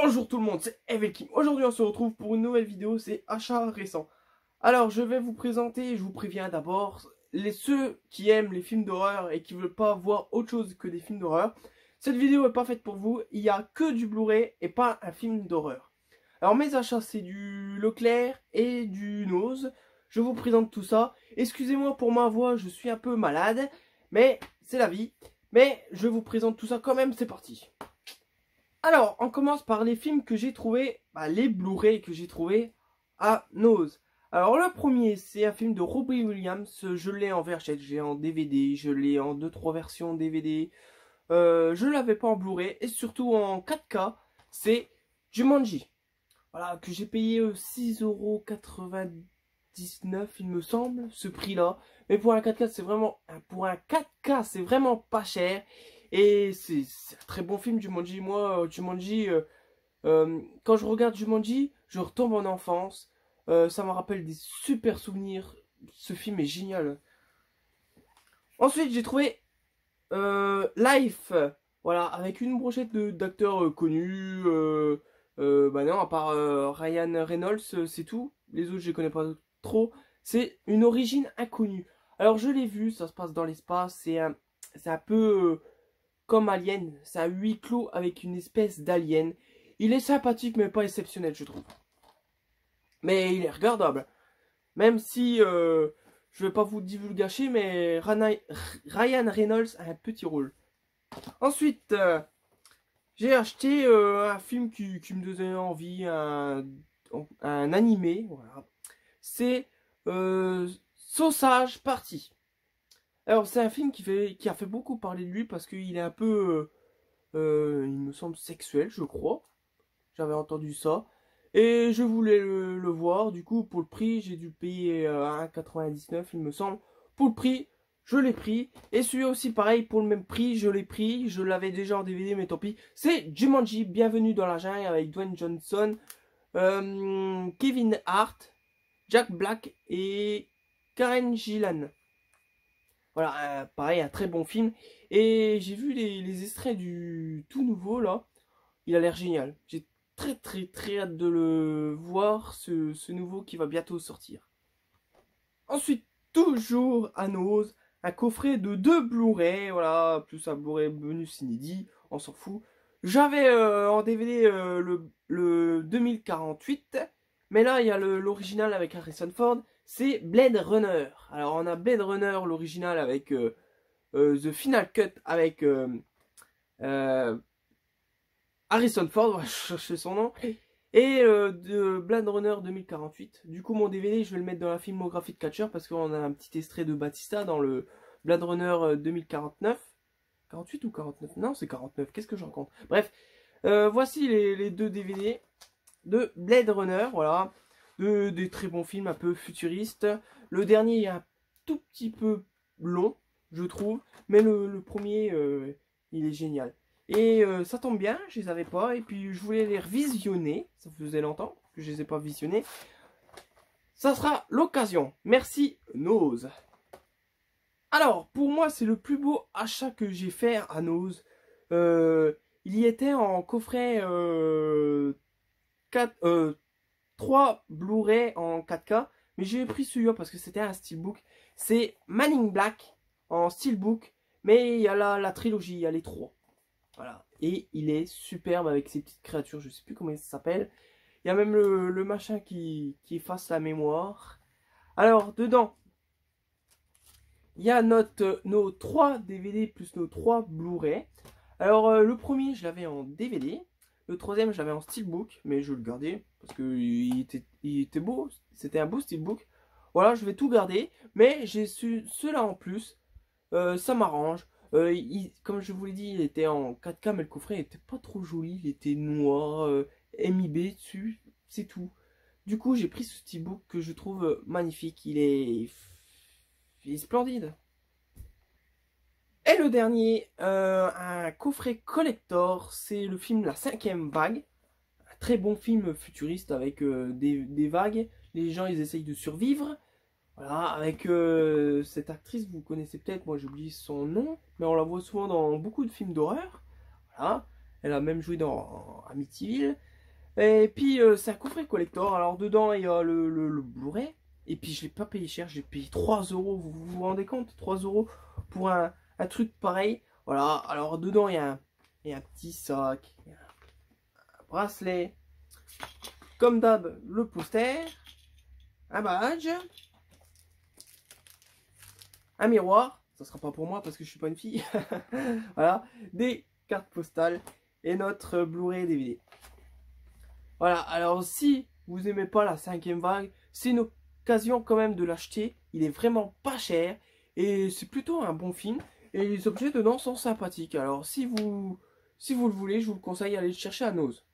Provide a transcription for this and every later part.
Bonjour tout le monde, c'est Evelkim. Aujourd'hui on se retrouve pour une nouvelle vidéo, c'est achat récent. Alors je vais vous présenter, je vous préviens d'abord, ceux qui aiment les films d'horreur et qui veulent pas voir autre chose que des films d'horreur. Cette vidéo est pas faite pour vous, il n'y a que du Blu-ray et pas un film d'horreur. Alors mes achats c'est du Leclerc et du Nose, je vous présente tout ça. Excusez-moi pour ma voix, je suis un peu malade, mais c'est la vie. Mais je vous présente tout ça quand même, c'est parti. Alors, on commence par les films que j'ai trouvés, les Blu-ray que j'ai trouvés à Nose. Alors, le premier, c'est un film de Robbie Williams. Je l'ai en VHS, j'ai en DVD, je l'ai en 2-3 versions DVD. Je l'avais pas en Blu-ray et surtout en 4K, c'est Jumanji. Voilà, que j'ai payé 6,99 € il me semble, ce prix-là. Mais pour un 4K, c'est vraiment, pour un 4K, c'est vraiment pas cher. Et c'est un très bon film, Jumanji. Moi, Jumanji, quand je regarde Jumanji, je retombe en enfance. Ça me rappelle des super souvenirs. Ce film est génial. Ensuite, j'ai trouvé Life. Voilà, avec une brochette d'acteurs connus. Non, à part Ryan Reynolds, c'est tout. Les autres, je les connais pas trop. C'est une origine inconnue. Alors, je l'ai vu, ça se passe dans l'espace. C'est un peu comme Alien. C'est un huis clos avec une espèce d'alien. Il est sympathique, mais pas exceptionnel, je trouve. Mais il est regardable. Même si, je vais pas vous divulgacher, mais Ryan Reynolds a un petit rôle. Ensuite, j'ai acheté un film qui me donnait envie, un animé, voilà. C'est Sausage Party. Alors c'est un film qui a fait beaucoup parler de lui parce qu'il est un peu, il me semble, sexuel, je crois. J'avais entendu ça. Et je voulais le voir, du coup pour le prix, j'ai dû payer 1,99 € il me semble. Pour le prix, je l'ai pris. Et celui aussi pareil, pour le même prix, je l'ai pris. Je l'avais déjà en DVD, mais tant pis. C'est Jumanji, Bienvenue dans la jungle avec Dwayne Johnson, Kevin Hart, Jack Black et Karen Gillan. Voilà, pareil, un très bon film. Et j'ai vu les extraits du tout nouveau là. Il a l'air génial. J'ai très hâte de le voir, ce nouveau qui va bientôt sortir. Ensuite, toujours à Nose, un coffret de 2 Blu-ray, voilà, plus un Blu-ray bonus inédit, on s'en fout. J'avais en DVD le 2048, mais là il y a l'original avec Harrison Ford, c'est Blade Runner. Alors on a Blade Runner, l'original avec The Final Cut avec Harrison Ford, je cherchais son nom, et de Blade Runner 2048. Du coup, mon DVD, je vais le mettre dans la filmographie de Catcher parce qu'on a un petit extrait de Batista dans le Blade Runner 2049. 48 ou 49? Non, c'est 49. Qu'est-ce que j'en compte? Bref, voici les 2 DVD de Blade Runner. Voilà, des très bons films un peu futuristes. Le dernier est un tout petit peu long, je trouve, mais le premier, il est génial. Et ça tombe bien, je les avais pas, et puis je voulais les revisionner, ça faisait longtemps que je les ai pas visionnés. Ça sera l'occasion. Merci Nose. Alors, pour moi, c'est le plus beau achat que j'ai fait à Nose. Il y était en coffret 3 Blu-ray en 4K, mais j'ai pris celui-là parce que c'était un steelbook. C'est Man in Black en steelbook, mais il y a la trilogie, il y a les 3. Voilà, et il est superbe avec ses petites créatures, je sais plus comment ça s'appelle. Il y a même le machin qui efface la mémoire. Alors, dedans, il y a nos 3 DVD plus nos 3 Blu-ray. Alors, le premier, je l'avais en DVD. Le troisième, je l'avais en steelbook, mais je le gardais parce qu'il était beau. C'était un beau steelbook. Voilà, je vais tout garder, mais j'ai ceux-là en plus. Ça m'arrange. Comme je vous l'ai dit, il était en 4K, mais le coffret n'était pas trop joli. Il était noir, MIB dessus, c'est tout. Du coup, j'ai pris ce steelbook que je trouve magnifique. Il est splendide. Et le dernier, un coffret collector, c'est le film La 5e vague. Un très bon film futuriste avec des vagues. Les gens, ils essayent de survivre. Voilà, avec cette actrice, vous connaissez peut-être, moi j'oublie son nom, mais on la voit souvent dans beaucoup de films d'horreur. Voilà, elle a même joué dans Amityville. Et puis c'est un coffret collector. Alors dedans il y a le Blu-ray. Et puis je l'ai pas payé cher, j'ai payé 3 euros. Vous vous rendez compte? 3 euros pour un truc pareil. Voilà, alors dedans il y a un petit sac, il y a un bracelet. Comme d'hab, le poster, un badge, un miroir. Ça sera pas pour moi parce que je suis pas une fille. Voilà, des cartes postales et notre Blu-ray DVD. Voilà, alors si vous aimez pas la 5e vague, c'est une occasion quand même de l'acheter. Il est vraiment pas cher et c'est plutôt un bon film. Et les objets dedans sont sympathiques. Alors si vous le voulez, je vous le conseille, allez le chercher à Nose.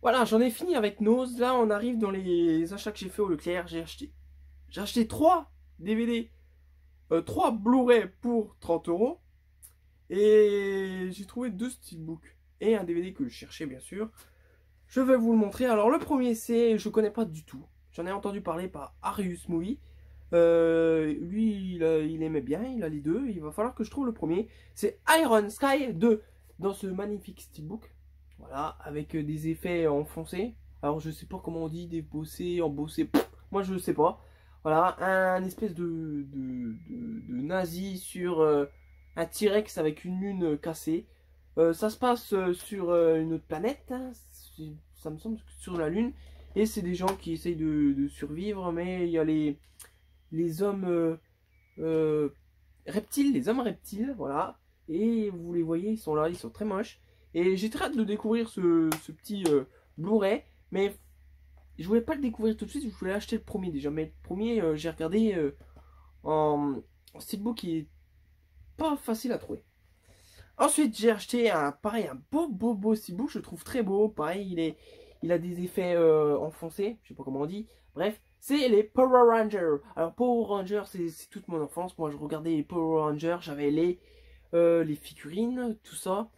Voilà, j'en ai fini avec Nose. Là, on arrive dans les achats que j'ai fait au Leclerc. J'ai acheté 3 DVD, 3 Blu-ray pour 30 euros. Et j'ai trouvé 2 steelbooks et un DVD que je cherchais bien sûr. Je vais vous le montrer. Alors le premier c'est, je connais pas du tout. J'en ai entendu parler par Arius Movie. Lui il aimait bien, il a les deux. Il va falloir que je trouve le premier. C'est Iron Sky 2 dans ce magnifique steelbook. Voilà, avec des effets enfoncés. Alors je sais pas comment on dit, débossé, embossé. Moi je sais pas. Voilà, un espèce de nazi sur un T-Rex avec une lune cassée. Ça se passe sur une autre planète, hein, ça me semble sur la lune. Et c'est des gens qui essayent de survivre, mais il y a les hommes reptiles, les hommes reptiles, voilà. Et vous les voyez, ils sont là, ils sont très moches. Et j'ai très hâte de découvrir ce petit Blu-ray, mais je voulais pas le découvrir tout de suite, je voulais acheter le premier déjà. Mais le premier, j'ai regardé en steelbook, qui est pas facile à trouver. Ensuite, j'ai acheté un beau steelbook, je le trouve très beau. Pareil, il a des effets enfoncés, je sais pas comment on dit. Bref, c'est les Power Rangers. Alors Power Rangers, c'est toute mon enfance. Moi, je regardais les Power Rangers, j'avais les figurines, tout ça.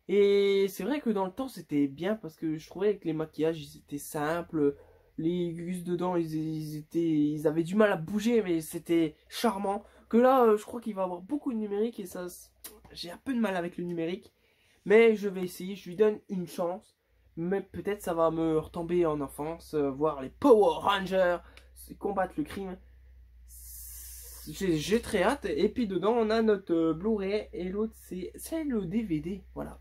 Et c'est vrai que dans le temps, c'était bien parce que je trouvais que les maquillages, ils étaient simples. Les gus dedans, ils avaient du mal à bouger, mais c'était charmant. Que là, je crois qu'il va avoir beaucoup de numérique et ça, j'ai un peu de mal avec le numérique. Mais je vais essayer, je lui donne une chance. Mais peut-être ça va me retomber en enfance, voir les Power Rangers combattre le crime. J'ai très hâte. Et puis dedans, on a notre Blu-ray et l'autre, c'est le DVD. Voilà.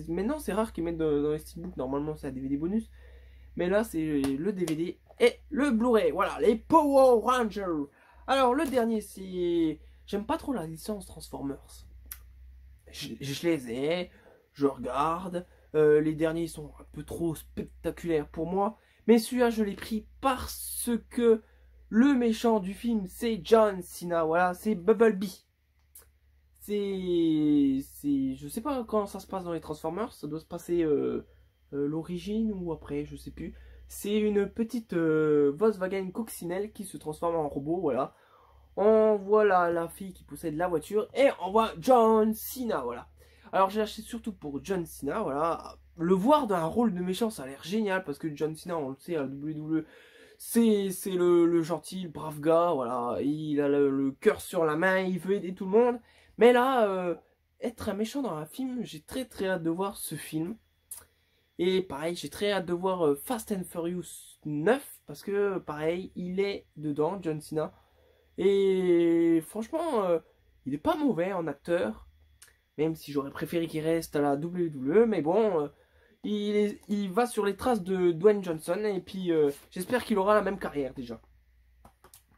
Maintenant, c'est rare qu'ils mettent dans les steelbooks. Normalement, c'est un DVD bonus. Mais là, c'est le DVD et le Blu-ray. Voilà, les Power Rangers. Alors, le dernier, c'est... J'aime pas trop la licence Transformers. Je les ai, je regarde. Les derniers sont un peu trop spectaculaires pour moi. Mais celui-là, je l'ai pris parce que le méchant du film, c'est John Cena. Voilà, c'est Bumblebee. Je sais pas quand ça se passe dans les Transformers. Ça doit se passer l'origine ou après, je sais plus. C'est une petite Volkswagen coccinelle qui se transforme en robot, voilà. On voit la fille qui possède la voiture et on voit John Cena, voilà. Alors j'ai acheté surtout pour John Cena, voilà. Le voir dans un rôle de méchant, ça a l'air génial parce que John Cena, on le sait, à la WWE, c'est le gentil, le brave gars, voilà. Il a le cœur sur la main, il veut aider tout le monde. Mais là, être un méchant dans un film, j'ai très hâte de voir ce film. Et pareil, j'ai très hâte de voir Fast and Furious 9 parce que pareil, il est dedans, John Cena. Et franchement, il est pas mauvais en acteur. Même si j'aurais préféré qu'il reste à la WWE. Mais bon, il va sur les traces de Dwayne Johnson. Et puis j'espère qu'il aura la même carrière déjà.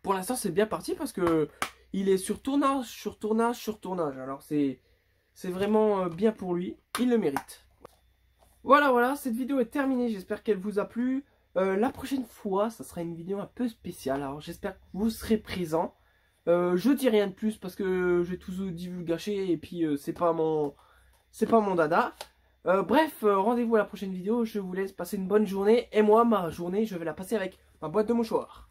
Pour l'instant, c'est bien parti parce que il est sur tournage, sur tournage, sur tournage. Alors c'est vraiment bien pour lui. Il le mérite. Voilà, cette vidéo est terminée. J'espère qu'elle vous a plu. La prochaine fois, ça sera une vidéo un peu spéciale. Alors j'espère que vous serez présents. Je dis rien de plus parce que je vais tout divulgacher et puis c'est pas mon dada. Bref, rendez-vous à la prochaine vidéo. Je vous laisse passer une bonne journée. Et moi, ma journée, je vais la passer avec ma boîte de mouchoirs.